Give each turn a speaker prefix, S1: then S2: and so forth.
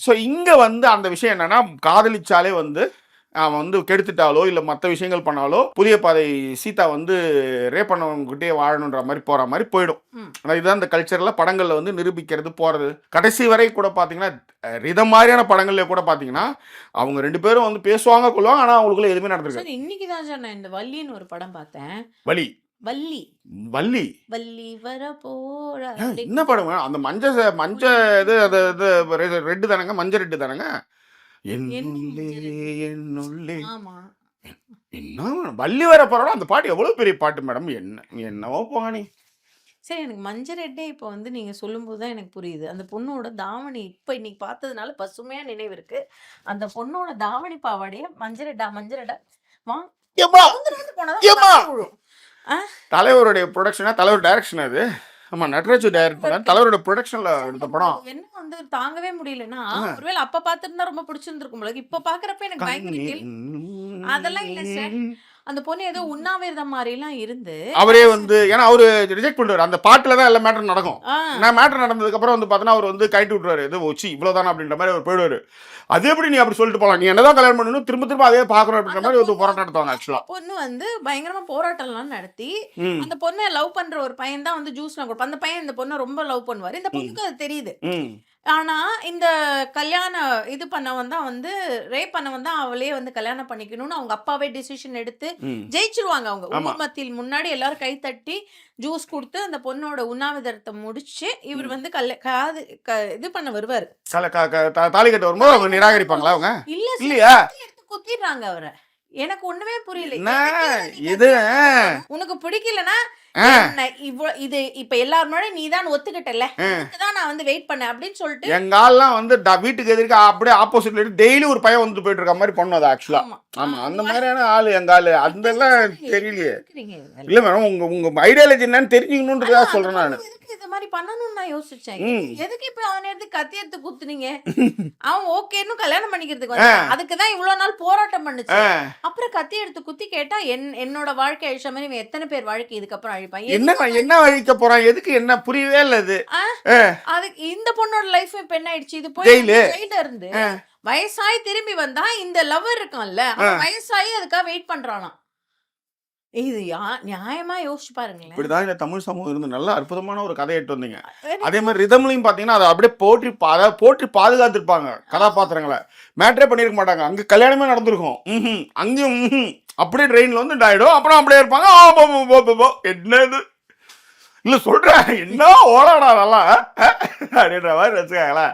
S1: So இங்கே வந்து அந்த விஷயம் என்னன்னா, காதலிச்சாலே வந்து அவன் வந்து கெடுத்துட்டாலோ இல்லை மற்ற விஷயங்கள் பண்ணாலோ புதிய பாதை சீதா வந்து ரேப் பண்ணவங்ககிட்டே வாழணுன்ற மாதிரி போகிற மாதிரி போயிடும். ஆனால் இதுதான் இந்த கல்ச்சரில் படங்களில் வந்து நிரூபிக்கிறது போகிறது. கடைசி வரை கூட பார்த்தீங்கன்னா ரிதம் மாதிரியான படங்கள்ல கூட பார்த்தீங்கன்னா அவங்க 2 பேரும் வந்து பேசுவாங்க கொள்வாங்க, ஆனால் அவங்களுக்குள்ள எதுவுமே நடந்திருக்காது.
S2: இன்னைக்கு தான் சார் நான் இந்த வள்ளின்னு ஒரு படம் பார்த்தேன்.
S1: வள்ளி
S2: வள்ளி
S1: வள்ளி
S2: வள்ளி வர போற
S1: என்ன படம்? அந்த மஞ்ச இது ரெட்டு தானங்க, மஞ்சள் ரெட்டு தானங்க. என்னுள்ளே
S2: ஆமா.
S1: என்ன வள்ளி வர போறோம். அந்த பாட்டு எவ்வளவு பெரிய பாட்டு மேடம். என்னவோ போகானி.
S2: சரி, எனக்கு மஞ்சள் ரெட்டே இப்போ வந்து நீங்க சொல்லும்போது தான் எனக்கு புரியுது. அந்த பொண்ணோட தாவணி இப்போ இன்னைக்கு பார்த்ததுனால பசுமையா நினைவு இருக்கு. அந்த பொண்ணோட தாவணி பாவாடைய மஞ்சள் ரெட்டா வா
S1: தலைவருடைய ப்ரொடக்ஷனா, தலைவர் டைரக்ஷன் அது. ஆமா, நட்ராஜ் டைரக்ட் பண்ண தலைவரோட ப்ரொடக்ஷன்ல எடுத்த படம்.
S2: என்ன வந்து தாங்கவே முடியலன்னா, ஒருவேளை அப்ப பாத்துருந்தா ரொம்ப பிடிச்சிருந்திருக்கும் போல. இப்ப பாக்குறப்ப எனக்கு பயங்கர அதெல்லாம் இல்ல சார். அந்த பொண்ணு ஏதோ உண்ணாவிரதம் மாதிரி எல்லாம் இருந்து
S1: அவரே வந்து ஏன்னா அவரு ரிஜெக்ட் பண்ணுவாரு. அந்த பாட்டுல தான் எல்லா மேட்டர் நடக்கும். நான் மேட்டர் நடந்ததுக்கு அப்புறம் வந்து பார்த்தா அவர் வந்து கைட்டு விட்டுருவாரு. ஏதோ வச்சு இவ்வளவுதானா அப்படின்ற மாதிரி அவர் போயிடுவாரு. அது எப்படி நீ அப்படி சொல்லிட்டு போகலாம், நீ என்னதான் கல்யாணம் பண்ணணும் திரும்ப அதே பாக்கணும் அப்படின்ற மாதிரி ஒரு போராட்டம் நடத்துவாங்க. ஆக்சுவலா
S2: பொண்ணு வந்து பயங்கரமா போராட்டம் எல்லாம் நடத்தி அந்த பொண்ணை லவ் பண்ற ஒரு பையன் தான் வந்து ஜூஸ் எல்லாம் கொடுப்பான். அந்த பையன் இந்த பொண்ணை ரொம்ப லவ் பண்ணுவாரு. இந்த பொண்ணுக்கு அது தெரியுது. ஆனா இந்த கல்யாணம் இது பண்ணவன் தான் வந்து ரேப் பண்ணவன் தான் அவளே வந்து கல்யாணம் பண்ணிக்கணும்னு அவங்க அப்பாவே டிசிஷன் எடுத்து ஜெயிச்சிருவாங்க. அவங்க ஊர் மத்தியில் முன்னாடி எல்லாரும் கை தட்டி ஜூஸ் கொடுத்து அந்த பொண்ணோட உண்ணாவிரதத்தை முடிச்சு இவர் வந்து இது பண்ண வருவாரு.
S1: தாலி கட்ட வரும்போது அவங்க நிராகரிப்பாங்களா? அவங்க
S2: இல்லையா குத்திடுறாங்க அவரை. எனக்கு ஒண்ணுமே புரியல.
S1: இது
S2: உனக்கு பிடிக்கலன்னா இது இப்ப எல்லாரும் முன்னாடி நீதான் ஒத்துக்கிட்டல, இதுதான் நான் வந்து வெயிட் பண்ணேன் அப்படின்னு சொல்லிட்டு
S1: எங்க ஆள்லாம் வந்து வீட்டுக்கு எதிர்க்க அப்படியே ஆப்போசிட்ல டெய்லி ஒரு பையன் வந்து போயிட்டு இருக்க மாதிரி பண்ணுவது. ஆக்சுவலா ஆமா, அந்த மாதிரியான ஆளு எங்க ஆளு. அதெல்லாம் தெரியலையே. இல்ல மேடம், உங்க ஐடியாலஜி என்னன்னு தெரிஞ்சுக்கணும்ன்றதா சொல்றேன் நான்.
S2: இந்த மாதிரி பண்ணணும்னு நான் யோசிச்சேன். எதுக்கு இப்ப அவன் எடுத்து கத்தி எடுத்து குத்துனீங்க? அவன் ஓகேன்னு கல்யாணம் பண்ணிக்கிறதுக்கு அதுக்குதான் இவ்வளவு நாள் போராட்டம் பண்ணுச்சு. அப்புறம் கத்தி எடுத்து குத்தி கேட்டா என்னோட வாழ்க்கை அழிச்ச மாதிரி எத்தனை பேர் வாழ்க்கை இதுக்கப்புறம் அழிப்பாங்க?
S1: என்ன அழிக்க போறான்? எதுக்கு? என்ன புரியவே இல்ல இது.
S2: அதுக்கு இந்த பொண்ணோட லைஃப் இப்ப என்ன ஆயிடுச்சு? இது போய் ஜெயில இருந்து வயசாயி திரும்பி வந்தா இந்த லவர் இருக்கான்ல, வயசாயி அதுக்காக வெயிட் பண்றானாம். இது நியாயமா யோசிச்சு பாருங்களேன்.
S1: இப்படிதான் இந்த தமிழ் சமூகம் இருந்து நல்ல அற்புதமான ஒரு கதை எடுத்து வந்தீங்க. அதே மாதிரி ரிதம்லையும் பாத்தீங்கன்னா அதை அப்படியே போற்றி பாதுகாத்திருப்பாங்க கதாபாத்திரங்களை. மேட்ரே பண்ணிருக்க மாட்டாங்க. அங்க கல்யாணமே நடந்திருக்கும். அங்கேயும் அப்படியே ட்ரெயின்ல வந்து ஆயிடும். அப்புறம் அப்படியே இருப்பாங்க. என்னது இல்ல சொல்றேன், என்ன ஓடாடா நல்லா அப்படின்ற மாதிரி வச்சுக்காங்களேன்.